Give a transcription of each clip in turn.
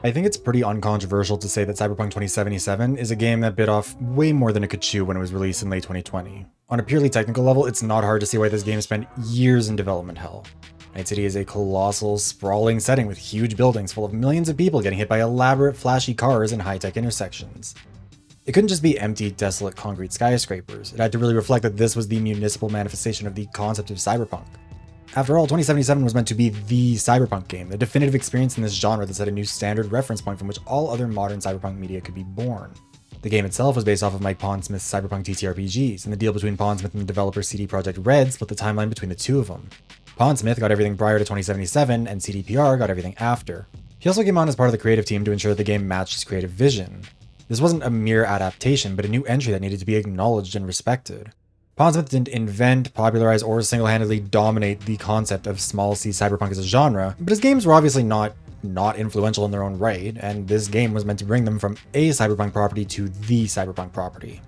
I think it's pretty uncontroversial to say that Cyberpunk 2077 is a game that bit off way more than it could chew when it was released in late 2020. On a purely technical level, it's not hard to see why this game spent years in development hell. Night City is a colossal, sprawling setting with huge buildings full of millions of people getting hit by elaborate, flashy cars in high-tech intersections. It couldn't just be empty, desolate concrete skyscrapers. It had to really reflect that this was the municipal manifestation of the concept of cyberpunk. After all, 2077 was meant to be the cyberpunk game, the definitive experience in this genre that set a new standard reference point from which all other modern cyberpunk media could be born. The game itself was based off of Mike Pondsmith's Cyberpunk TTRPGs, and the deal between Pondsmith and the developer CD Projekt Red split the timeline between the two of them. Pondsmith got everything prior to 2077, and CDPR got everything after. He also came on as part of the creative team to ensure the game matched his creative vision. This wasn't a mere adaptation, but a new entry that needed to be acknowledged and respected. Pondsmith didn't invent, popularize, or single-handedly dominate the concept of small C cyberpunk as a genre, but his games were obviously not influential in their own right, and this game was meant to bring them from a cyberpunk property to the cyberpunk property.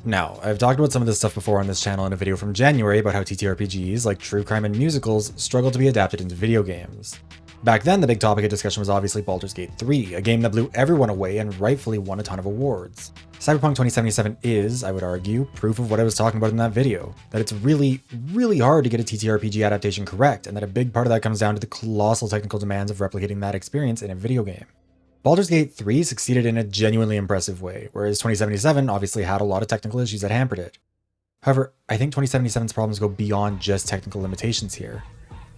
Now, I've talked about some of this stuff before on this channel in a video from January about how TTRPGs, like true crime and musicals, struggle to be adapted into video games. Back then, the big topic of discussion was obviously Baldur's Gate 3, a game that blew everyone away and rightfully won a ton of awards. Cyberpunk 2077 is, I would argue, proof of what I was talking about in that video, that it's really, really hard to get a TTRPG adaptation correct, and that a big part of that comes down to the colossal technical demands of replicating that experience in a video game. Baldur's Gate 3 succeeded in a genuinely impressive way, whereas 2077 obviously had a lot of technical issues that hampered it. However, I think 2077's problems go beyond just technical limitations here.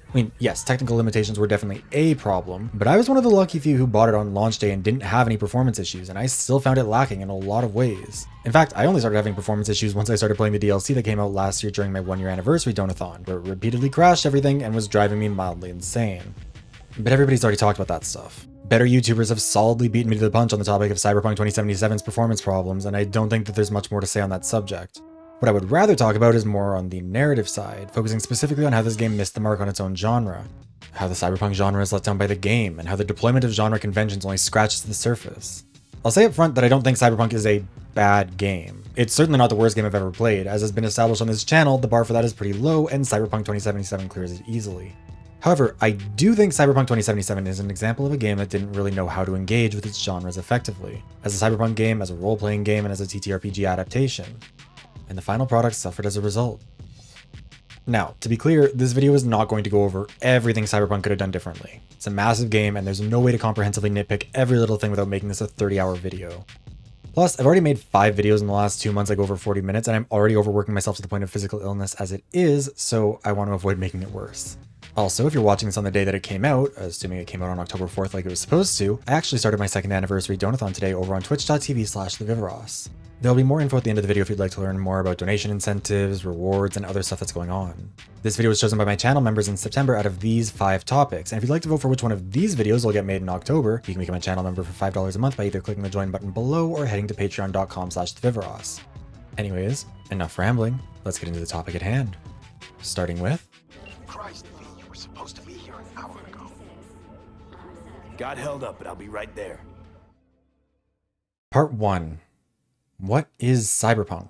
I mean, yes, technical limitations were definitely a problem, but I was one of the lucky few who bought it on launch day and didn't have any performance issues, and I still found it lacking in a lot of ways. In fact, I only started having performance issues once I started playing the DLC that came out last year during my 1-year anniversary donathon, where it repeatedly crashed everything and was driving me mildly insane. But everybody's already talked about that stuff. Better YouTubers have solidly beaten me to the punch on the topic of Cyberpunk 2077's performance problems, and I don't think that there's much more to say on that subject. What I would rather talk about is more on the narrative side, focusing specifically on how this game missed the mark on its own genre, how the cyberpunk genre is let down by the game, and how the deployment of genre conventions only scratches the surface. I'll say up front that I don't think Cyberpunk is a bad game. It's certainly not the worst game I've ever played. As has been established on this channel, the bar for that is pretty low, and Cyberpunk 2077 clears it easily. However, I do think Cyberpunk 2077 is an example of a game that didn't really know how to engage with its genres effectively, as a cyberpunk game, as a role-playing game, and as a TTRPG adaptation. And the final product suffered as a result. Now, to be clear, this video is not going to go over everything Cyberpunk could have done differently. It's a massive game, and there's no way to comprehensively nitpick every little thing without making this a 30-hour video. Plus, I've already made 5 videos in the last 2 months that go over 40 minutes, and I'm already overworking myself to the point of physical illness as it is, so I want to avoid making it worse. Also, if you're watching this on the day that it came out, assuming it came out on October 4th like it was supposed to, I actually started my 2nd anniversary donathon today over on twitch.tv/thevivaros. There'll be more info at the end of the video if you'd like to learn more about donation incentives, rewards, and other stuff that's going on. This video was chosen by my channel members in September out of these 5 topics, and if you'd like to vote for which one of these videos will get made in October, you can become a channel member for $5 a month by either clicking the join button below or heading to patreon.com/thevivaros. Anyways, enough rambling, let's get into the topic at hand. Starting with... Christ, V, you were supposed to be here an hour ago. Got held up, but I'll be right there. Part 1. What is Cyberpunk?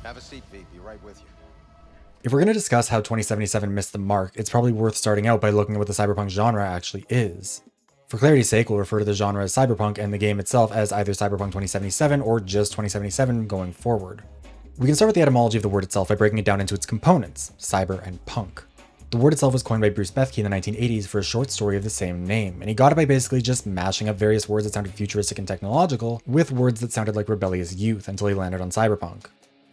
Have a seat, V. Be right with you. If we're going to discuss how 2077 missed the mark, it's probably worth starting out by looking at what the cyberpunk genre actually is. For clarity's sake, we'll refer to the genre as cyberpunk and the game itself as either Cyberpunk 2077 or just 2077 going forward. We can start with the etymology of the word itself by breaking it down into its components, cyber and punk. The word itself was coined by Bruce Bethke in the 1980s for a short story of the same name, and he got it by basically just mashing up various words that sounded futuristic and technological with words that sounded like rebellious youth until he landed on cyberpunk.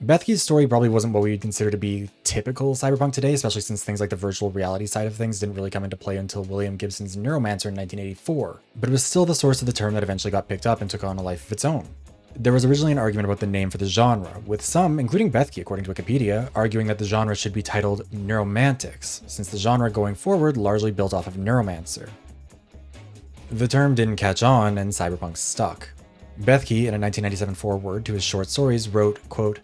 Bethke's story probably wasn't what we would consider to be typical cyberpunk today, especially since things like the virtual reality side of things didn't really come into play until William Gibson's Neuromancer in 1984, but it was still the source of the term that eventually got picked up and took on a life of its own. There was originally an argument about the name for the genre, with some, including Bethke according to Wikipedia, arguing that the genre should be titled Neuromantics, since the genre going forward largely built off of Neuromancer. The term didn't catch on, and cyberpunk stuck. Bethke, in a 1997 foreword to his short stories, wrote, quote,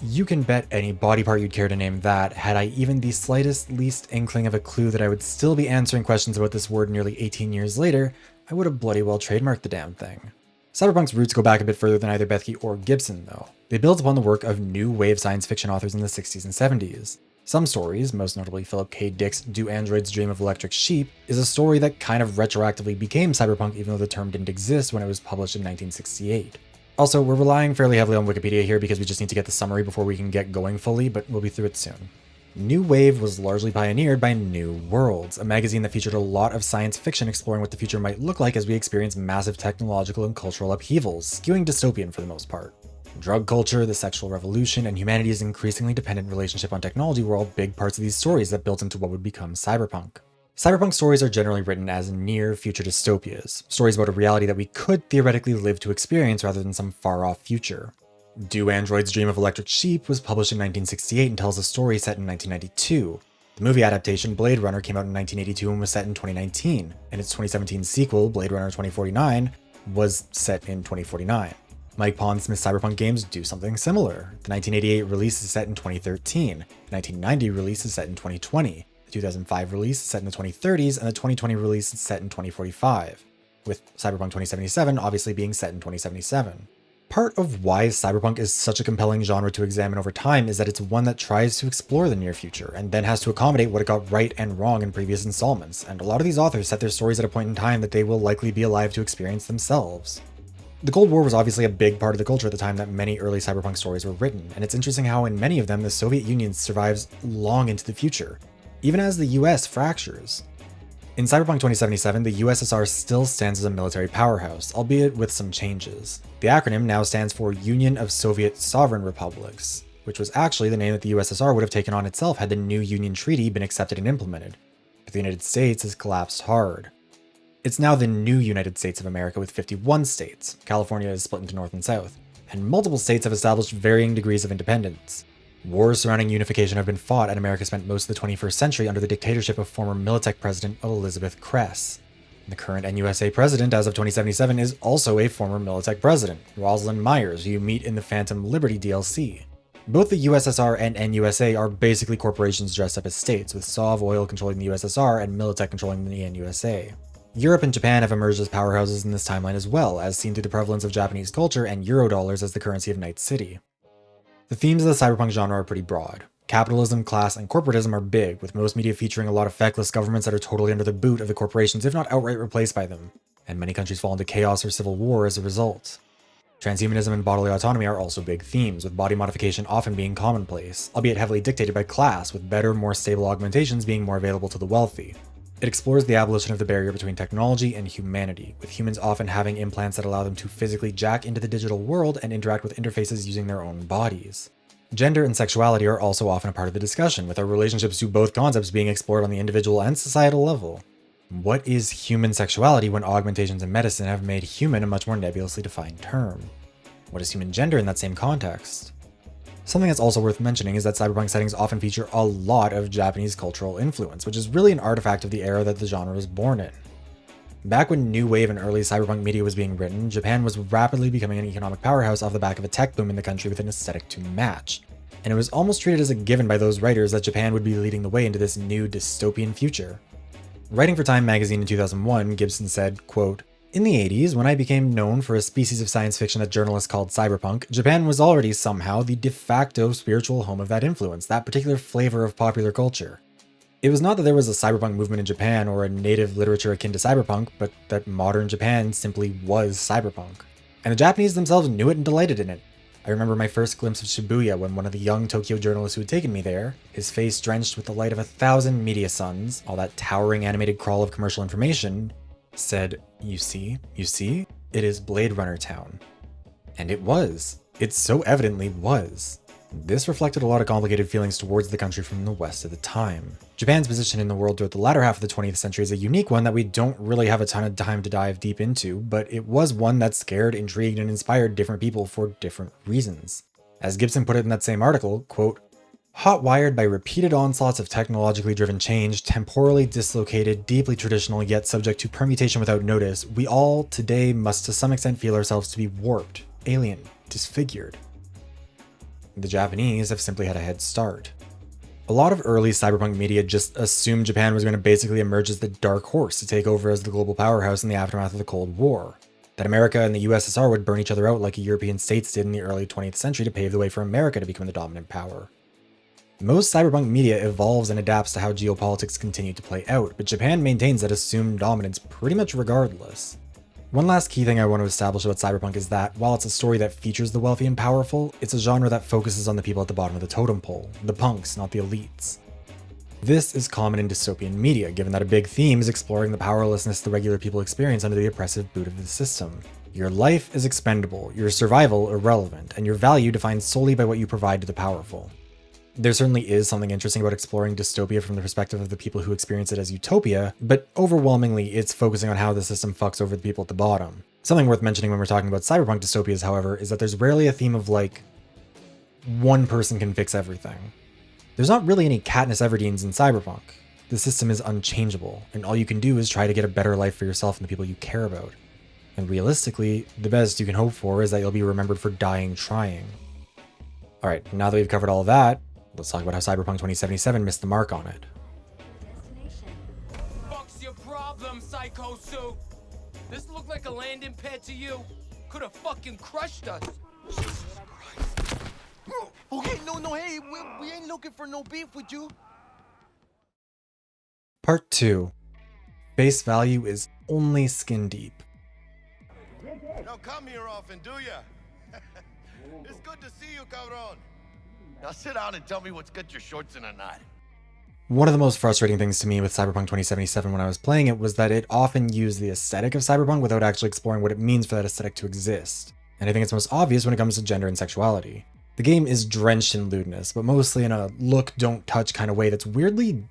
"You can bet any body part you'd care to name that, had I even the slightest least inkling of a clue that I would still be answering questions about this word nearly 18 years later, I would have bloody well trademarked the damn thing." Cyberpunk's roots go back a bit further than either Bethke or Gibson, though. They build upon the work of new wave science fiction authors in the 60s and 70s. Some stories, most notably Philip K. Dick's Do Androids Dream of Electric Sheep, is a story that kind of retroactively became cyberpunk even though the term didn't exist when it was published in 1968. Also, we're relying fairly heavily on Wikipedia here because we just need to get the summary before we can get going fully, but we'll be through it soon. New Wave was largely pioneered by New Worlds, a magazine that featured a lot of science fiction exploring what the future might look like as we experience massive technological and cultural upheavals, skewing dystopian for the most part. Drug culture, the sexual revolution, and humanity's increasingly dependent relationship on technology were all big parts of these stories that built into what would become cyberpunk. Cyberpunk stories are generally written as near-future dystopias, stories about a reality that we could theoretically live to experience rather than some far-off future. Do Androids Dream of Electric Sheep was published in 1968 and tells a story set in 1992. The movie adaptation Blade Runner came out in 1982 and was set in 2019, and its 2017 sequel, Blade Runner 2049, was set in 2049. Mike Pondsmith's cyberpunk games do something similar. The 1988 release is set in 2013, the 1990 release is set in 2020, the 2005 release is set in the 2030s, and the 2020 release is set in 2045, with Cyberpunk 2077 obviously being set in 2077. Part of why cyberpunk is such a compelling genre to examine over time is that it's one that tries to explore the near future, and then has to accommodate what it got right and wrong in previous installments, and a lot of these authors set their stories at a point in time that they will likely be alive to experience themselves. The Cold War was obviously a big part of the culture at the time that many early cyberpunk stories were written, and it's interesting how in many of them the Soviet Union survives long into the future, even as the US fractures. In Cyberpunk 2077, the USSR still stands as a military powerhouse, albeit with some changes. The acronym now stands for Union of Soviet Sovereign Republics, which was actually the name that the USSR would have taken on itself had the new Union Treaty been accepted and implemented. But the United States has collapsed hard. It's now the new United States of America with 51 states. California is split into North and South, and multiple states have established varying degrees of independence. Wars surrounding unification have been fought, and America spent most of the 21st century under the dictatorship of former Militech President Elizabeth Kress. The current NUSA president as of 2077 is also a former Militech president, Rosalind Myers, who you meet in the Phantom Liberty DLC. Both the USSR and NUSA are basically corporations dressed up as states, with Sov Oil controlling the USSR and Militech controlling the NUSA. Europe and Japan have emerged as powerhouses in this timeline as well, as seen through the prevalence of Japanese culture and Eurodollars as the currency of Night City. The themes of the cyberpunk genre are pretty broad. Capitalism, class, and corporatism are big, with most media featuring a lot of feckless governments that are totally under the boot of the corporations, if not outright replaced by them, and many countries fall into chaos or civil war as a result. Transhumanism and bodily autonomy are also big themes, with body modification often being commonplace, albeit heavily dictated by class, with better, more stable augmentations being more available to the wealthy. It explores the abolition of the barrier between technology and humanity, with humans often having implants that allow them to physically jack into the digital world and interact with interfaces using their own bodies. Gender and sexuality are also often a part of the discussion, with our relationships to both concepts being explored on the individual and societal level. What is human sexuality when augmentations in medicine have made human a much more nebulously defined term? What is human gender in that same context? Something that's also worth mentioning is that cyberpunk settings often feature a lot of Japanese cultural influence, which is really an artifact of the era that the genre was born in. Back when new wave and early cyberpunk media was being written, Japan was rapidly becoming an economic powerhouse off the back of a tech boom in the country with an aesthetic to match, and it was almost treated as a given by those writers that Japan would be leading the way into this new dystopian future. Writing for Time magazine in 2001, Gibson said, quote, "In the 80s, when I became known for a species of science fiction that journalists called cyberpunk, Japan was already somehow the de facto spiritual home of that influence, that particular flavor of popular culture. It was not that there was a cyberpunk movement in Japan or a native literature akin to cyberpunk, but that modern Japan simply was cyberpunk. And the Japanese themselves knew it and delighted in it. I remember my first glimpse of Shibuya when one of the young Tokyo journalists who had taken me there, his face drenched with the light of 1,000 media suns, all that towering animated crawl of commercial information, said, 'You see, it is Blade Runner Town.' And it was. It so evidently was. This reflected a lot of complicated feelings towards the country from the West at the time. Japan's position in the world throughout the latter half of the 20th century is a unique one that we don't really have a ton of time to dive deep into, but it was one that scared, intrigued, and inspired different people for different reasons. As Gibson put it in that same article, quote, "Hot-wired by repeated onslaughts of technologically driven change, temporally dislocated, deeply traditional, yet subject to permutation without notice, we all today must to some extent feel ourselves to be warped, alien, disfigured." The Japanese have simply had a head start. A lot of early cyberpunk media just assumed Japan was going to basically emerge as the dark horse to take over as the global powerhouse in the aftermath of the Cold War. That America and the USSR would burn each other out like European states did in the early 20th century to pave the way for America to become the dominant power. Most cyberpunk media evolves and adapts to how geopolitics continue to play out, but Japan maintains that assumed dominance pretty much regardless. One last key thing I want to establish about cyberpunk is that, while it's a story that features the wealthy and powerful, it's a genre that focuses on the people at the bottom of the totem pole, the punks, not the elites. This is common in dystopian media, given that a big theme is exploring the powerlessness the regular people experience under the oppressive boot of the system. Your life is expendable, your survival irrelevant, and your value defined solely by what you provide to the powerful. There certainly is something interesting about exploring dystopia from the perspective of the people who experience it as utopia, but overwhelmingly it's focusing on how the system fucks over the people at the bottom. Something worth mentioning when we're talking about cyberpunk dystopias, however, is that there's rarely a theme of like, one person can fix everything. There's not really any Katniss Everdeen's in cyberpunk. The system is unchangeable, and all you can do is try to get a better life for yourself and the people you care about. And realistically, the best you can hope for is that you'll be remembered for dying trying. Alright, now that we've covered all of that, let's talk about how Cyberpunk 2077 missed the mark on it. Fuck's your problem, Psycho Suit? This look like a landing pad to you? Could have fucking crushed us. Jesus Christ. Okay, no, hey, we ain't looking for no beef with you. Part 2. Face value is only skin deep. You don't come here often, do ya? It's good to see you, cabron. Now sit down and tell me what's got your shorts in a knot. One of the most frustrating things to me with Cyberpunk 2077 when I was playing it was that it often used the aesthetic of Cyberpunk without actually exploring what it means for that aesthetic to exist. And I think it's most obvious when it comes to gender and sexuality. The game is drenched in lewdness, but mostly in a look, don't touch kind of way that's weirdly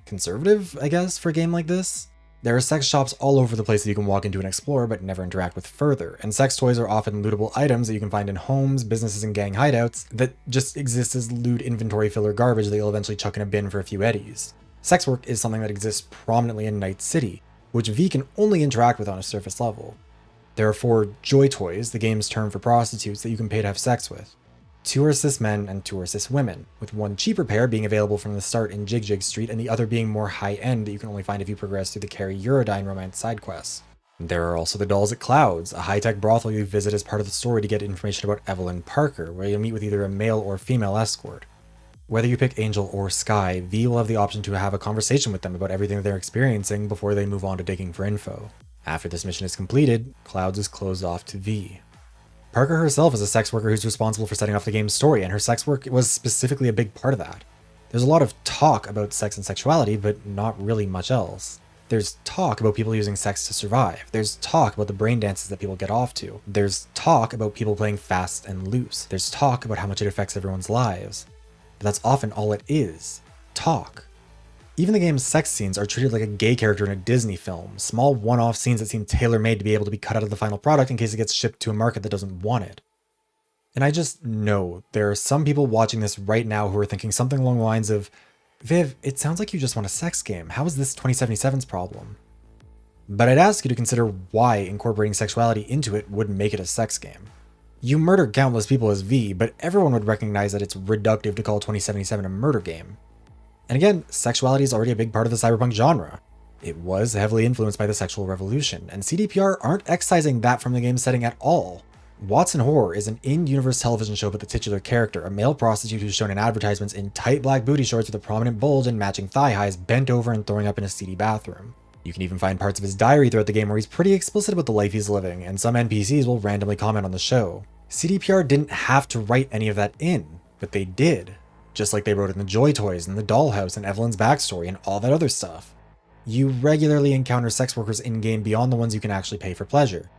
conservative, I guess, for a game like this. There are sex shops all over the place that you can walk into and explore, but never interact with further, and sex toys are often lootable items that you can find in homes, businesses, and gang hideouts that just exist as loot inventory filler garbage that you'll eventually chuck in a bin for a few eddies. Sex work is something that exists prominently in Night City, which V can only interact with on a surface level. There are 4 joy toys, the game's term for prostitutes, that you can pay to have sex with. 2 are cis men and 2 are cis women, with one cheaper pair being available from the start in Jig Jig Street and the other being more high-end that you can only find if you progress through the Carrie Eurodyne romance side quests. There are also the dolls at Clouds, a high-tech brothel you visit as part of the story to get information about Evelyn Parker, where you'll meet with either a male or female escort. Whether you pick Angel or Sky, V will have the option to have a conversation with them about everything they're experiencing before they move on to digging for info. After this mission is completed, Clouds is closed off to V. Parker herself is a sex worker who's responsible for setting off the game's story, and her sex work was specifically a big part of that. There's a lot of talk about sex and sexuality, but not really much else. There's talk about people using sex to survive. There's talk about the brain dances that people get off to. There's talk about people playing fast and loose. There's talk about how much it affects everyone's lives. But that's often all it is. Talk. Even the game's sex scenes are treated like a gay character in a Disney film, small one-off scenes that seem tailor-made to be able to be cut out of the final product in case it gets shipped to a market that doesn't want it. And I just know there are some people watching this right now who are thinking something along the lines of, Viv, it sounds like you just want a sex game. How is this 2077's problem? But I'd ask you to consider why incorporating sexuality into it would make it a sex game. You murder countless people as V, but everyone would recognize that it's reductive to call 2077 a murder game. And again, sexuality is already a big part of the cyberpunk genre. It was heavily influenced by the sexual revolution, and CDPR aren't excising that from the game's setting at all. Watson Horror is an in-universe television show about the titular character, a male prostitute who's shown in advertisements in tight black booty shorts with a prominent bulge and matching thigh highs, bent over and throwing up in a seedy bathroom. You can even find parts of his diary throughout the game where he's pretty explicit about the life he's living, and some NPCs will randomly comment on the show. CDPR didn't have to write any of that in, but they did. Just like they wrote in the Joy Toys and the Dollhouse and Evelyn's backstory and all that other stuff. You regularly encounter sex workers in-game beyond the ones you can actually pay for pleasure.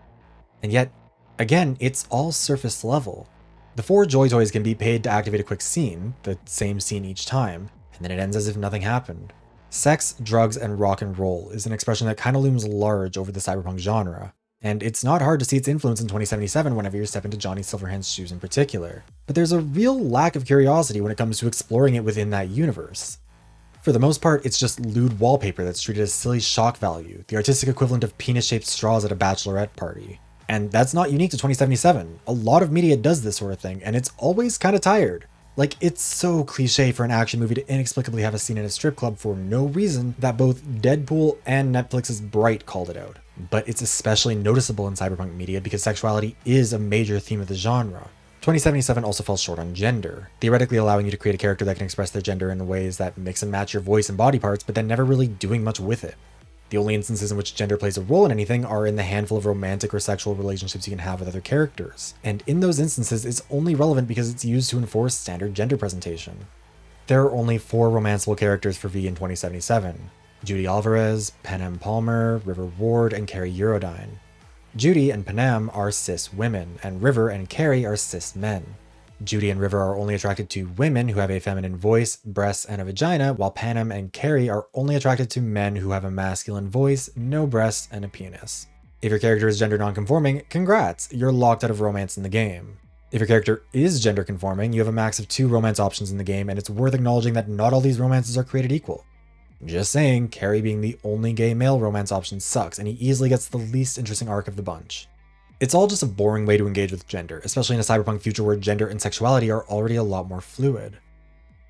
And yet, again, it's all surface level. The 4 Joy Toys can be paid to activate a quick scene, the same scene each time, and then it ends as if nothing happened. Sex, drugs, and rock and roll is an expression that kind of looms large over the cyberpunk genre. And it's not hard to see its influence in 2077 whenever you step into Johnny Silverhand's shoes in particular. But there's a real lack of curiosity when it comes to exploring it within that universe. For the most part, it's just lewd wallpaper that's treated as silly shock value, the artistic equivalent of penis-shaped straws at a bachelorette party. And that's not unique to 2077. A lot of media does this sort of thing, and it's always kind of tired. Like, it's so cliche for an action movie to inexplicably have a scene in a strip club for no reason that both Deadpool and Netflix's Bright called it out. But it's especially noticeable in cyberpunk media because sexuality is a major theme of the genre. 2077 also falls short on gender, theoretically allowing you to create a character that can express their gender in ways that mix and match your voice and body parts, but then never really doing much with it. The only instances in which gender plays a role in anything are in the handful of romantic or sexual relationships you can have with other characters, and in those instances it's only relevant because it's used to enforce standard gender presentation. There are only 4 romanceable characters for V in 2077: Judy Alvarez, Panem Palmer, River Ward, and Carrie Eurodyne. Judy and Panem are cis women, and River and Carrie are cis men. Judy and River are only attracted to women who have a feminine voice, breasts, and a vagina, while Panem and Carrie are only attracted to men who have a masculine voice, no breasts, and a penis. If your character is gender nonconforming, congrats, you're locked out of romance in the game. If your character is gender conforming, you have a max of 2 romance options in the game, and it's worth acknowledging that not all these romances are created equal. Just saying, Carrie being the only gay male romance option sucks, and he easily gets the least interesting arc of the bunch. It's all just a boring way to engage with gender, especially in a cyberpunk future where gender and sexuality are already a lot more fluid.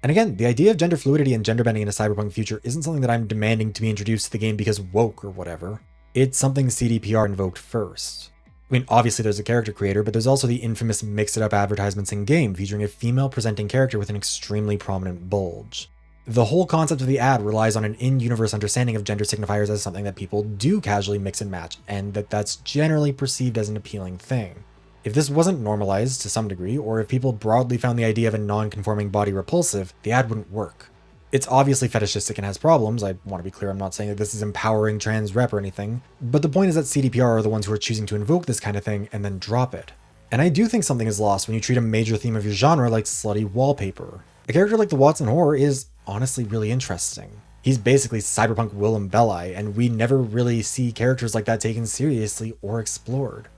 And again, the idea of gender fluidity and gender bending in a cyberpunk future isn't something that I'm demanding to be introduced to the game because woke or whatever. It's something CDPR invoked first. I mean, obviously there's a character creator, but there's also the infamous mix-it-up advertisements in-game featuring a female presenting character with an extremely prominent bulge. The whole concept of the ad relies on an in-universe understanding of gender signifiers as something that people do casually mix and match, and that's generally perceived as an appealing thing. If this wasn't normalized to some degree, or if people broadly found the idea of a non-conforming body repulsive, the ad wouldn't work. It's obviously fetishistic and has problems. I want to be clear, I'm not saying that this is empowering trans rep or anything, but the point is that CDPR are the ones who are choosing to invoke this kind of thing and then drop it. And I do think something is lost when you treat a major theme of your genre like slutty wallpaper. A character like the Watson Whore is honestly really interesting. He's basically cyberpunk Willem Belli, and we never really see characters like that taken seriously or explored.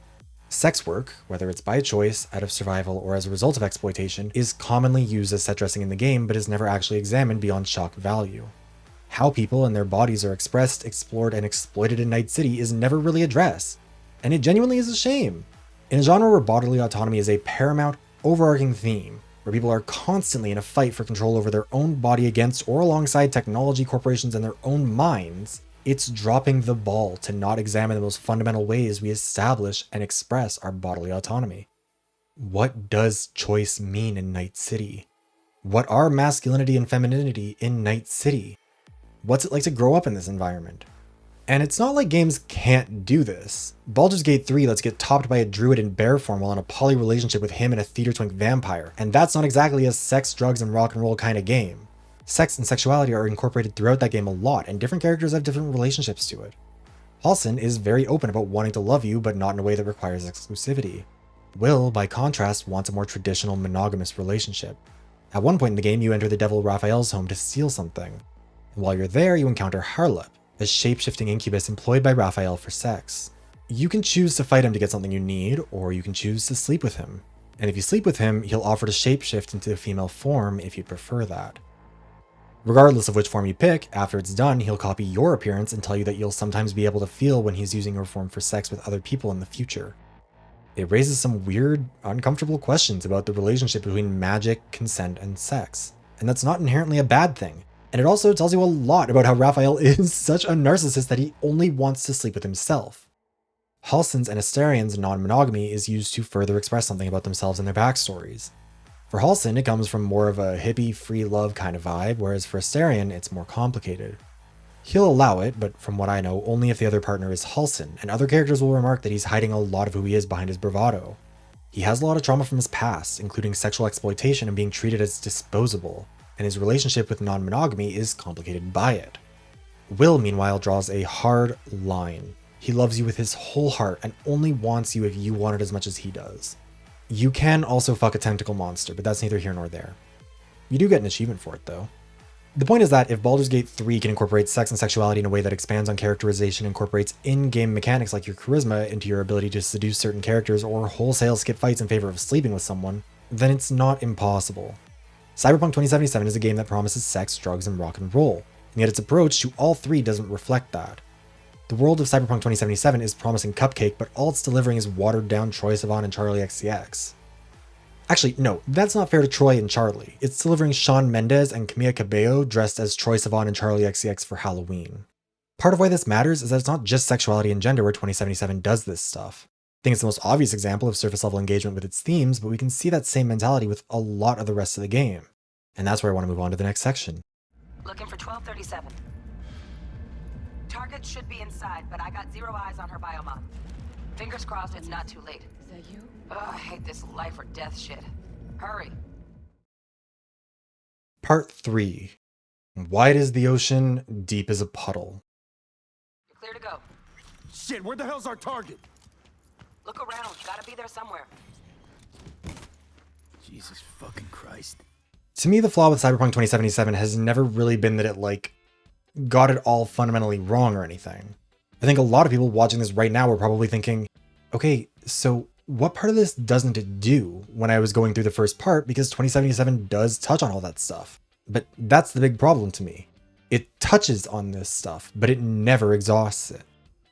Sex work, whether it's by choice, out of survival, or as a result of exploitation, is commonly used as set dressing in the game, but is never actually examined beyond shock value. How people and their bodies are expressed, explored, and exploited in Night City is never really addressed, and it genuinely is a shame. In a genre where bodily autonomy is a paramount, overarching theme, where people are constantly in a fight for control over their own body against or alongside technology corporations and their own minds, it's dropping the ball to not examine the most fundamental ways we establish and express our bodily autonomy. What does choice mean in Night City? What are masculinity and femininity in Night City? What's it like to grow up in this environment? And it's not like games can't do this. Baldur's Gate 3 lets get topped by a druid in bear form while in a poly relationship with him and a theater twink vampire, and that's not exactly a sex, drugs, and rock and roll kind of game. Sex and sexuality are incorporated throughout that game a lot, and different characters have different relationships to it. Halsin is very open about wanting to love you, but not in a way that requires exclusivity. Will, by contrast, wants a more traditional monogamous relationship. At one point in the game, you enter the Devil Raphael's home to steal something. And while you're there, you encounter Harlip, a shape-shifting incubus employed by Raphael for sex. You can choose to fight him to get something you need, or you can choose to sleep with him. And if you sleep with him, he'll offer to shapeshift into a female form if you prefer that. Regardless of which form you pick, after it's done, he'll copy your appearance and tell you that you'll sometimes be able to feel when he's using your form for sex with other people in the future. It raises some weird, uncomfortable questions about the relationship between magic, consent, and sex. And that's not inherently a bad thing. And it also tells you a lot about how Raphael is such a narcissist that he only wants to sleep with himself. Halsin's and Astarion's non-monogamy is used to further express something about themselves and their backstories. For Halsin, it comes from more of a hippie, free love kind of vibe, whereas for Astarion, it's more complicated. He'll allow it, but from what I know, only if the other partner is Halsin, and other characters will remark that he's hiding a lot of who he is behind his bravado. He has a lot of trauma from his past, including sexual exploitation and being treated as disposable, and his relationship with non-monogamy is complicated by it. Will, meanwhile, draws a hard line. He loves you with his whole heart and only wants you if you want it as much as he does. You can also fuck a tentacle monster, but that's neither here nor there. You do get an achievement for it, though. The point is that if Baldur's Gate 3 can incorporate sex and sexuality in a way that expands on characterization and incorporates in-game mechanics like your charisma into your ability to seduce certain characters or wholesale skip fights in favor of sleeping with someone, then it's not impossible. Cyberpunk 2077 is a game that promises sex, drugs, and rock and roll, and yet its approach to all three doesn't reflect that. The world of Cyberpunk 2077 is promising cupcake, but all it's delivering is watered-down Troye Sivan and Charlie XCX. Actually, no, that's not fair to Troy and Charlie. It's delivering Shawn Mendes and Camila Cabello dressed as Troye Sivan and Charlie XCX for Halloween. Part of why this matters is that it's not just sexuality and gender where 2077 does this stuff. think it's the most obvious example of surface level engagement with its themes, but we can see that same mentality with a lot of the rest of the game. And that's where I want to move on to the next section. Looking for 1237. Target should be inside, but I got 0 eyes on her biomod. Fingers crossed it's not too late. Is that you? Ugh, I hate this life or death shit. Hurry. Part 3. Wide is the ocean, deep is a puddle. You're clear to go. Shit, where the hell's our target? Look around. Gotta be there somewhere. Jesus fucking Christ. To me, the flaw with Cyberpunk 2077 has never really been that it, got it all fundamentally wrong or anything. I think a lot of people watching this right now are probably thinking, okay, so what part of this doesn't it do when I was going through the first part, because 2077 does touch on all that stuff. But that's the big problem to me. It touches on this stuff, but it never exhausts it.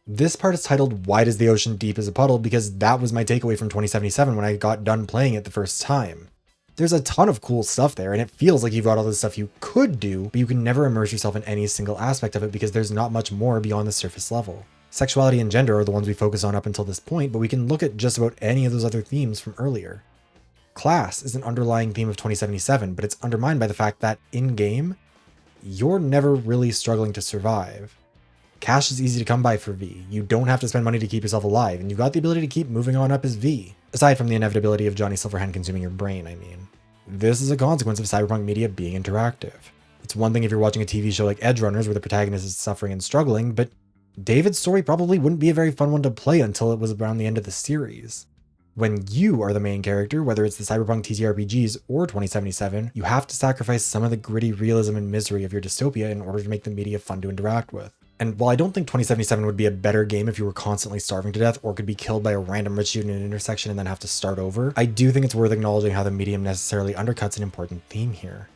This part is titled Wide is the Ocean, Deep is a Puddle because that was my takeaway from 2077 when I got done playing it the first time. There's a ton of cool stuff there, and it feels like you've got all this stuff you could do, but you can never immerse yourself in any single aspect of it because there's not much more beyond the surface level. Sexuality and gender are the ones we focus on up until this point, but we can look at just about any of those other themes from earlier. Class is an underlying theme of 2077, but it's undermined by the fact that, in-game, you're never really struggling to survive. Cash is easy to come by for V, you don't have to spend money to keep yourself alive, and you've got the ability to keep moving on up as V. Aside from the inevitability of Johnny Silverhand consuming your brain, I mean. This is a consequence of cyberpunk media being interactive. It's one thing if you're watching a TV show like Edge Runners where the protagonist is suffering and struggling, but David's story probably wouldn't be a very fun one to play until it was around the end of the series. When you are the main character, whether it's the Cyberpunk TTRPGs or 2077, you have to sacrifice some of the gritty realism and misery of your dystopia in order to make the media fun to interact with. And while I don't think 2077 would be a better game if you were constantly starving to death or could be killed by a random rich dude in an intersection and then have to start over, I do think it's worth acknowledging how the medium necessarily undercuts an important theme here.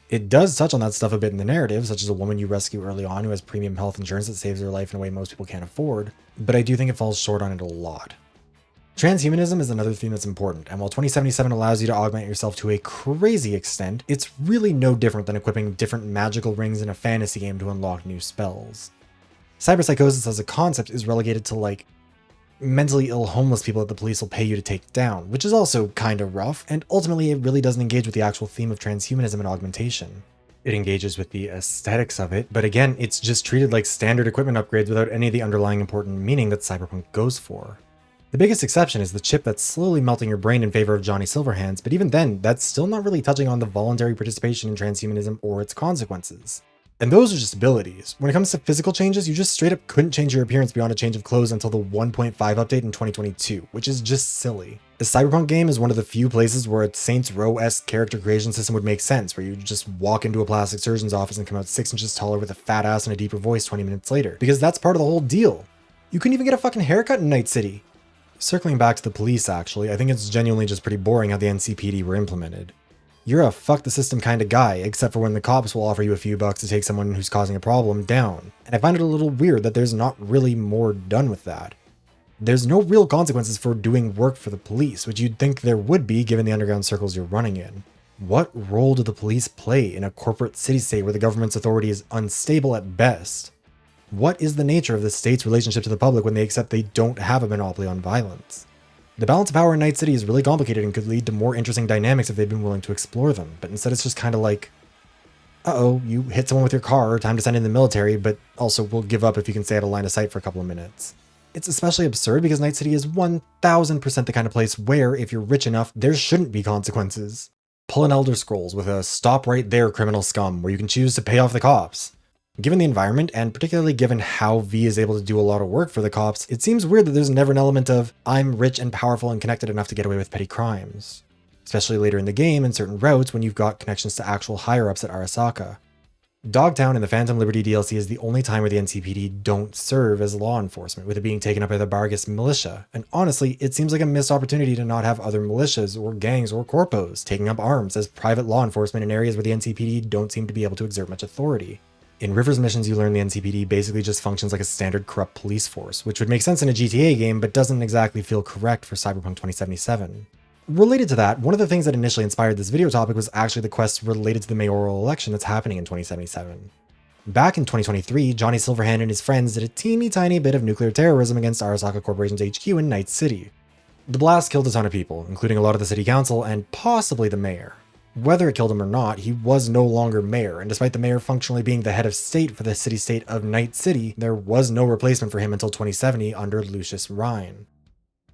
It does touch on that stuff a bit in the narrative, such as a woman you rescue early on who has premium health insurance that saves her life in a way most people can't afford, but I do think it falls short on it a lot. Transhumanism is another theme that's important, and while 2077 allows you to augment yourself to a crazy extent, it's really no different than equipping different magical rings in a fantasy game to unlock new spells. Cyberpsychosis as a concept is relegated to mentally ill homeless people that the police will pay you to take down, which is also kinda rough, and ultimately it really doesn't engage with the actual theme of transhumanism and augmentation. It engages with the aesthetics of it, but again, it's just treated like standard equipment upgrades without any of the underlying important meaning that Cyberpunk goes for. The biggest exception is the chip that's slowly melting your brain in favor of Johnny Silverhands, but even then, that's still not really touching on the voluntary participation in transhumanism or its consequences. And those are just abilities. When it comes to physical changes, you just straight up couldn't change your appearance beyond a change of clothes until the 1.5 update in 2022, which is just silly. The Cyberpunk game is one of the few places where a Saints Row-esque character creation system would make sense, where you just walk into a plastic surgeon's office and come out 6 inches taller with a fat ass and a deeper voice 20 minutes later, because that's part of the whole deal. You couldn't even get a fucking haircut in Night City. Circling back to the police actually, I think it's genuinely just pretty boring how the NCPD were implemented. You're a fuck the system kind of guy, except for when the cops will offer you a few bucks to take someone who's causing a problem down. And I find it a little weird that there's not really more done with that. There's no real consequences for doing work for the police, which you'd think there would be given the underground circles you're running in. What role do the police play in a corporate city-state where the government's authority is unstable at best? What is the nature of the state's relationship to the public when they accept they don't have a monopoly on violence? The balance of power in Night City is really complicated and could lead to more interesting dynamics if they'd been willing to explore them, but instead it's just kind of like, uh-oh, you hit someone with your car, time to send in the military, but also we'll give up if you can stay out of line of sight for a couple of minutes. It's especially absurd because Night City is 1000% the kind of place where, if you're rich enough, there shouldn't be consequences. Pull an Elder Scrolls with a stop right there criminal scum where you can choose to pay off the cops. Given the environment, and particularly given how V is able to do a lot of work for the cops, it seems weird that there's never an element of, I'm rich and powerful and connected enough to get away with petty crimes. Especially later in the game in certain routes when you've got connections to actual higher-ups at Arasaka. Dogtown in the Phantom Liberty DLC is the only time where the NCPD don't serve as law enforcement, with it being taken up by the Bargus militia, and honestly, it seems like a missed opportunity to not have other militias or gangs or corpos taking up arms as private law enforcement in areas where the NCPD don't seem to be able to exert much authority. In River's missions, you learn the NCPD basically just functions like a standard corrupt police force, which would make sense in a GTA game, but doesn't exactly feel correct for Cyberpunk 2077. Related to that, one of the things that initially inspired this video topic was actually the quest related to the mayoral election that's happening in 2077. Back in 2023, Johnny Silverhand and his friends did a teeny tiny bit of nuclear terrorism against Arasaka Corporation's HQ in Night City. The blast killed a ton of people, including a lot of the city council and possibly the mayor. Whether it killed him or not, he was no longer mayor, and despite the mayor functionally being the head of state for the city-state of Night City, there was no replacement for him until 2070 under Lucius Rhine.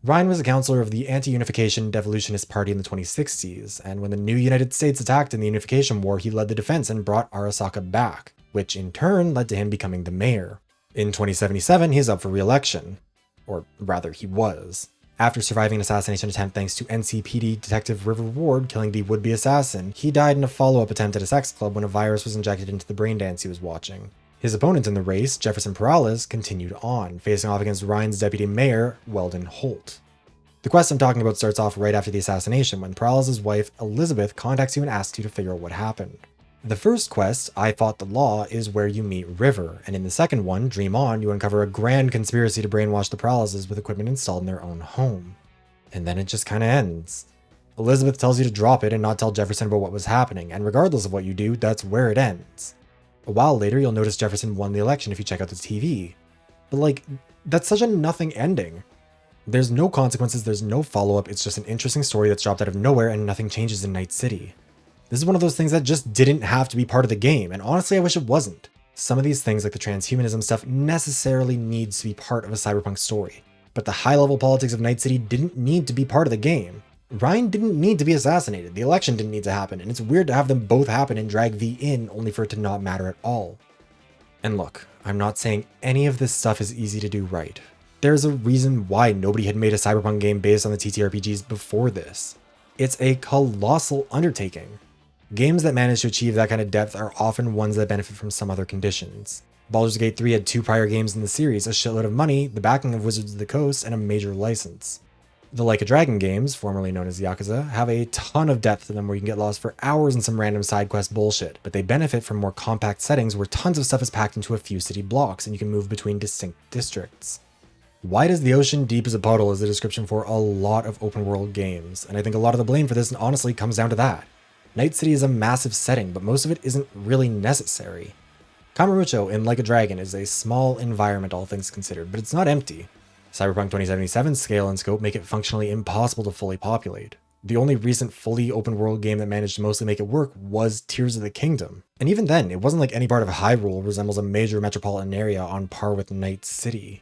Rhine was a counselor of the Anti-Unification Devolutionist Party in the 2060s, and when the new United States attacked in the Unification War, he led the defense and brought Arasaka back, which in turn led to him becoming the mayor. In 2077, he's up for re-election. Or rather, he was. After surviving an assassination attempt thanks to NCPD Detective River Ward killing the would-be assassin, he died in a follow-up attempt at a sex club when a virus was injected into the brain dance he was watching. His opponent in the race, Jefferson Perales, continued on, facing off against Rhine's deputy mayor, Weldon Holt. The quest I'm talking about starts off right after the assassination, when Perales' wife, Elizabeth, contacts you and asks you to figure out what happened. The first quest, I Fought the Law, is where you meet River, and in the second one, Dream On, you uncover a grand conspiracy to brainwash the Peraleses with equipment installed in their own home. And then it just kinda ends. Elizabeth tells you to drop it and not tell Jefferson about what was happening, and regardless of what you do, that's where it ends. A while later, you'll notice Jefferson won the election if you check out the TV. But like, that's such a nothing ending. There's no consequences, there's no follow-up, it's just an interesting story that's dropped out of nowhere and nothing changes in Night City. This is one of those things that just didn't have to be part of the game, and honestly I wish it wasn't. Some of these things like the transhumanism stuff necessarily needs to be part of a cyberpunk story, but the high-level politics of Night City didn't need to be part of the game. Rhine didn't need to be assassinated, the election didn't need to happen, and it's weird to have them both happen and drag V in only for it to not matter at all. And look, I'm not saying any of this stuff is easy to do right. There's a reason why nobody had made a cyberpunk game based on the TTRPGs before this. It's a colossal undertaking. Games that manage to achieve that kind of depth are often ones that benefit from some other conditions. Baldur's Gate 3 had 2 prior games in the series, a shitload of money, the backing of Wizards of the Coast, and a major license. The Like a Dragon games, formerly known as Yakuza, have a ton of depth to them where you can get lost for hours in some random side quest bullshit, but they benefit from more compact settings where tons of stuff is packed into a few city blocks and you can move between distinct districts. Wide as the ocean, deep as a puddle is the description for a lot of open world games, and I think a lot of the blame for this honestly comes down to that. Night City is a massive setting, but most of it isn't really necessary. Kamurocho in Like a Dragon is a small environment all things considered, but it's not empty. Cyberpunk 2077's scale and scope make it functionally impossible to fully populate. The only recent fully open world game that managed to mostly make it work was Tears of the Kingdom. And even then, it wasn't like any part of Hyrule resembles a major metropolitan area on par with Night City.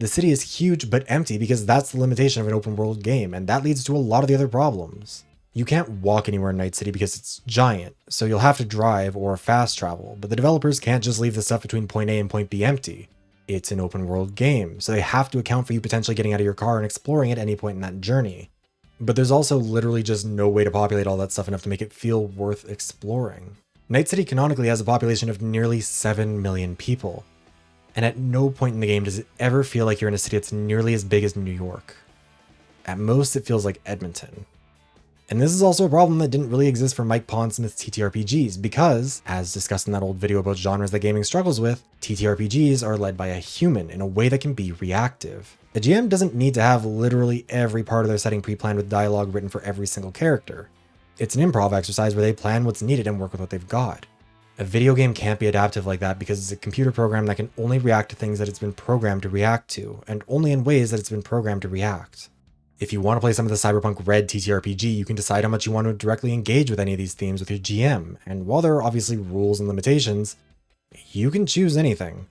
The city is huge but empty because that's the limitation of an open world game, and that leads to a lot of the other problems. You can't walk anywhere in Night City because it's giant, so you'll have to drive or fast travel, but the developers can't just leave the stuff between point A and point B empty. It's an open world game, so they have to account for you potentially getting out of your car and exploring at any point in that journey. But there's also literally just no way to populate all that stuff enough to make it feel worth exploring. Night City canonically has a population of nearly 7 million people, and at no point in the game does it ever feel like you're in a city that's nearly as big as New York. At most, it feels like Edmonton. And this is also a problem that didn't really exist for Mike Pondsmith's TTRPGs because, as discussed in that old video about genres that gaming struggles with, TTRPGs are led by a human in a way that can be reactive. A GM doesn't need to have literally every part of their setting pre-planned with dialogue written for every single character. It's an improv exercise where they plan what's needed and work with what they've got. A video game can't be adaptive like that because it's a computer program that can only react to things that it's been programmed to react to, and only in ways that it's been programmed to react. If you want to play some of the Cyberpunk Red TTRPG, you can decide how much you want to directly engage with any of these themes with your GM, and while there are obviously rules and limitations, you can choose anything.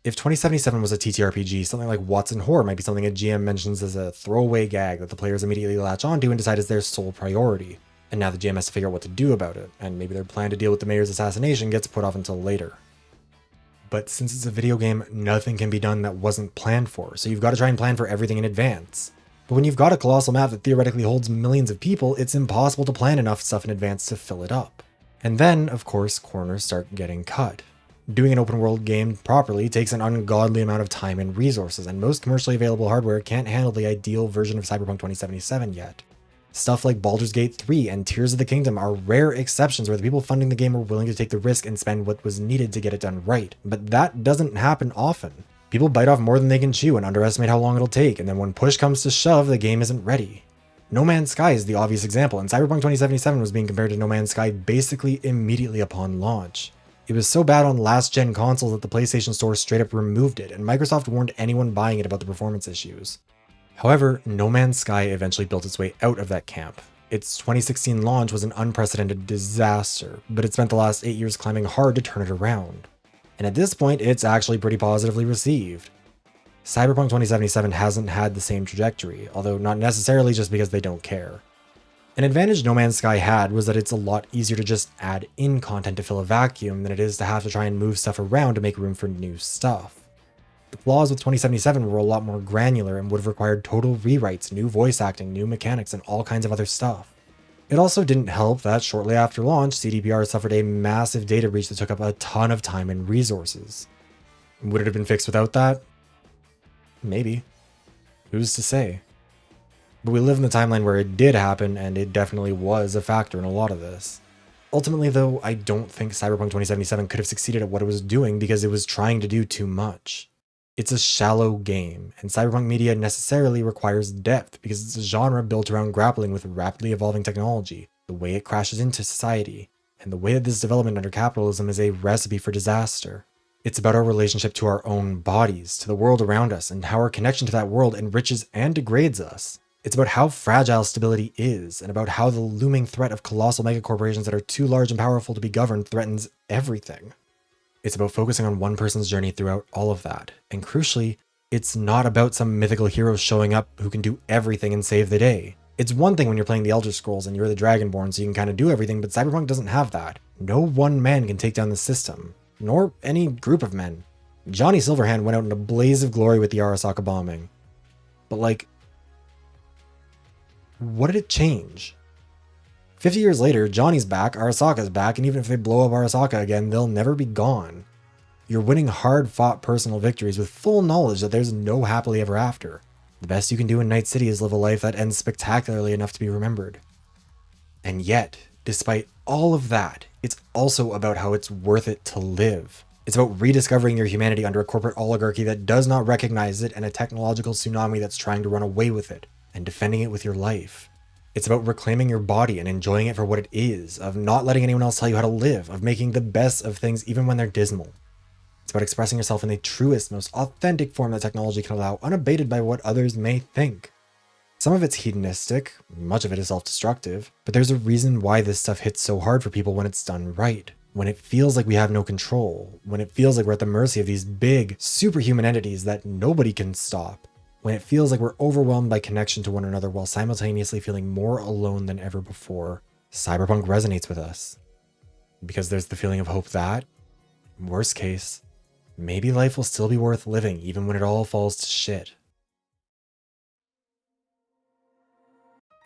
If 2077 was a TTRPG, something like Watson Horror might be something a GM mentions as a throwaway gag that the players immediately latch onto and decide is their sole priority, and now the GM has to figure out what to do about it, and maybe their plan to deal with the mayor's assassination gets put off until later. But since it's a video game, nothing can be done that wasn't planned for, so you've got to try and plan for everything in advance. But when you've got a colossal map that theoretically holds millions of people, it's impossible to plan enough stuff in advance to fill it up. And then, of course, corners start getting cut. Doing an open world game properly takes an ungodly amount of time and resources, and most commercially available hardware can't handle the ideal version of Cyberpunk 2077 yet. Stuff like Baldur's Gate 3 and Tears of the Kingdom are rare exceptions where the people funding the game were willing to take the risk and spend what was needed to get it done right, but that doesn't happen often. People bite off more than they can chew and underestimate how long it'll take, and then when push comes to shove, the game isn't ready. No Man's Sky is the obvious example, and Cyberpunk 2077 was being compared to No Man's Sky basically immediately upon launch. It was so bad on last-gen consoles that the PlayStation Store straight up removed it, and Microsoft warned anyone buying it about the performance issues. However, No Man's Sky eventually built its way out of that camp. Its 2016 launch was an unprecedented disaster, but it spent the last 8 years climbing hard to turn it around. And at this point, it's actually pretty positively received. Cyberpunk 2077 hasn't had the same trajectory, although not necessarily just because they don't care. An advantage No Man's Sky had was that it's a lot easier to just add in content to fill a vacuum than it is to have to try and move stuff around to make room for new stuff. The flaws with 2077 were a lot more granular and would have required total rewrites, new voice acting, new mechanics, and all kinds of other stuff. It also didn't help that shortly after launch, CDPR suffered a massive data breach that took up a ton of time and resources. Would it have been fixed without that? Maybe. Who's to say? But we live in the timeline where it did happen, and it definitely was a factor in a lot of this. Ultimately, though, I don't think Cyberpunk 2077 could have succeeded at what it was doing because it was trying to do too much. It's a shallow game, and cyberpunk media necessarily requires depth because it's a genre built around grappling with rapidly evolving technology, the way it crashes into society, and the way that this development under capitalism is a recipe for disaster. It's about our relationship to our own bodies, to the world around us, and how our connection to that world enriches and degrades us. It's about how fragile stability is, and about how the looming threat of colossal megacorporations that are too large and powerful to be governed threatens everything. It's about focusing on one person's journey throughout all of that, and crucially, it's not about some mythical hero showing up who can do everything and save the day. It's one thing when you're playing the Elder Scrolls and you're the Dragonborn so you can kind of do everything, but Cyberpunk doesn't have that. No one man can take down the system, nor any group of men. Johnny Silverhand went out in a blaze of glory with the Arasaka bombing. But like, what did it change? 50 years later, Johnny's back, Arasaka's back, and even if they blow up Arasaka again, they'll never be gone. You're winning hard-fought personal victories with full knowledge that there's no happily ever after. The best you can do in Night City is live a life that ends spectacularly enough to be remembered. And yet, despite all of that, it's also about how it's worth it to live. It's about rediscovering your humanity under a corporate oligarchy that does not recognize it and a technological tsunami that's trying to run away with it, and defending it with your life. It's about reclaiming your body and enjoying it for what it is, of not letting anyone else tell you how to live, of making the best of things even when they're dismal. It's about expressing yourself in the truest, most authentic form that technology can allow, unabated by what others may think. Some of it's hedonistic, much of it is self-destructive, but there's a reason why this stuff hits so hard for people when it's done right. When it feels like we have no control, when it feels like we're at the mercy of these big, superhuman entities that nobody can stop. When it feels like we're overwhelmed by connection to one another while simultaneously feeling more alone than ever before, Cyberpunk resonates with us. Because there's the feeling of hope that, worst case, maybe life will still be worth living even when it all falls to shit.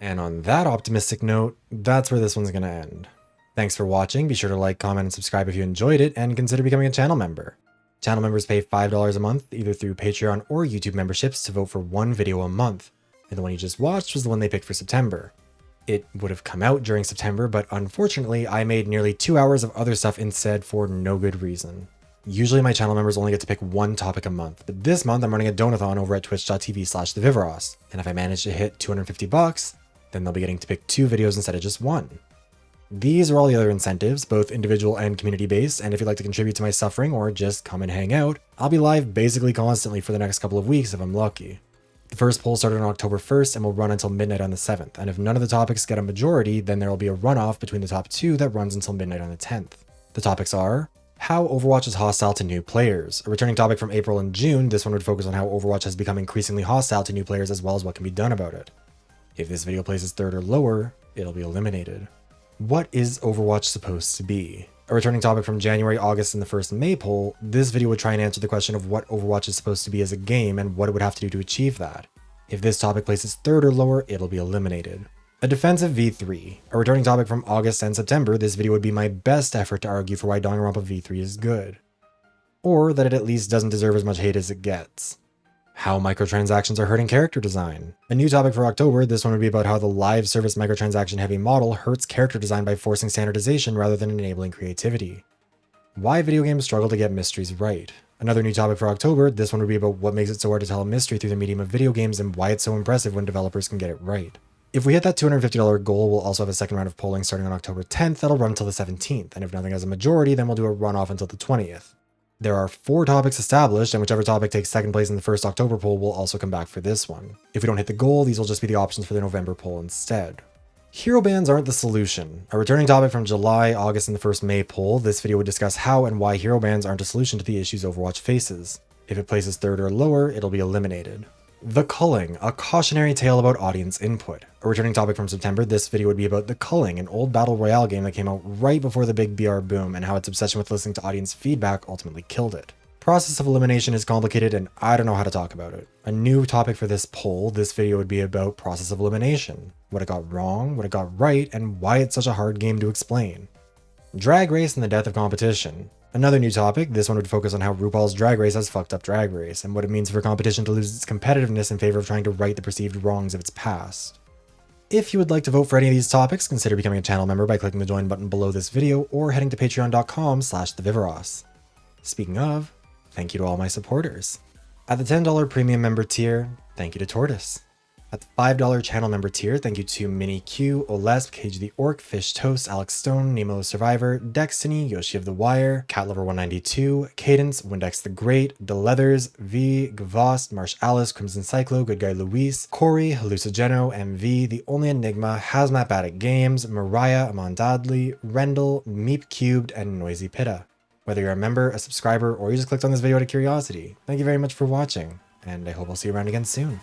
And on that optimistic note, that's where this one's gonna end. Thanks for watching, be sure to like, comment, and subscribe if you enjoyed it, and consider becoming a channel member. Channel members pay $5 a month, either through Patreon or YouTube memberships, to vote for one video a month, and the one you just watched was the one they picked for September. It would have come out during September, but unfortunately, I made nearly 2 hours of other stuff instead for no good reason. Usually my channel members only get to pick one topic a month, but this month I'm running a donathon over at twitch.tv/theviveros, and if I manage to hit $250, then they'll be getting to pick 2 videos instead of just one. These are all the other incentives, both individual and community-based, and if you'd like to contribute to my suffering or just come and hang out, I'll be live basically constantly for the next couple of weeks if I'm lucky. The first poll started on October 1st and will run until midnight on the 7th, and if none of the topics get a majority, then there will be a runoff between the top 2 that runs until midnight on the 10th. The topics are: how Overwatch is hostile to new players. A returning topic from April and June, this one would focus on how Overwatch has become increasingly hostile to new players as well as what can be done about it. If this video places 3rd or lower, it'll be eliminated. What is Overwatch supposed to be? A returning topic from January, August, and the first May poll, this video would try and answer the question of what Overwatch is supposed to be as a game and what it would have to do to achieve that. If this topic places 3rd or lower, it'll be eliminated. A defensive V3. A returning topic from August and September, this video would be my best effort to argue for why Danganronpa V3 is good. Or that it at least doesn't deserve as much hate as it gets. How microtransactions are hurting character design. A new topic for October, this one would be about how the live service microtransaction heavy model hurts character design by forcing standardization rather than enabling creativity. Why video games struggle to get mysteries right. Another new topic for October, this one would be about what makes it so hard to tell a mystery through the medium of video games and why it's so impressive when developers can get it right. If we hit that $250 goal, we'll also have a second round of polling starting on October 10th that'll run until the 17th, and if nothing has a majority, then we'll do a runoff until the 20th. There are 4 topics established, and whichever topic takes second place in the first October poll will also come back for this one. If we don't hit the goal, these will just be the options for the November poll instead. Hero bans aren't the solution. A returning topic from July, August, and the first May poll, this video would discuss how and why hero bans aren't a solution to the issues Overwatch faces. If it places 3rd or lower, it'll be eliminated. The Culling, a cautionary tale about audience input. A returning topic from September, this video would be about The Culling, an old battle royale game that came out right before the big BR boom and how its obsession with listening to audience feedback ultimately killed it. Process of elimination is complicated and I don't know how to talk about it. A new topic for this poll, this video would be about process of elimination, what it got wrong, what it got right, and why it's such a hard game to explain. Drag Race and the death of competition. Another new topic, this one would focus on how RuPaul's Drag Race has fucked up Drag Race, and what it means for competition to lose its competitiveness in favor of trying to right the perceived wrongs of its past. If you would like to vote for any of these topics, consider becoming a channel member by clicking the join button below this video or heading to patreon.com/theviveros. Speaking of, thank you to all my supporters. At the $10 premium member tier, thank you to Tortoise. At the $5 channel member tier, thank you to Mini Q, Olesp, Cage the Orc, Fish Toast, Alex Stone, Nemo the Survivor, Destiny, Yoshi of the Wire, Catlover192, Cadence, Windex the Great, The Leathers, V, Gavost, Marsh Alice, Crimson Cyclo, Good Guy Luis, Corey, Hallucigeno, MV, The Only Enigma, Hazmat Baddick Games, Mariah, Amon Dadley, Rendell, Meep Cubed, and Noisy Pitta. Whether you're a member, a subscriber, or you just clicked on this video out of curiosity, thank you very much for watching, and I hope I'll see you around again soon.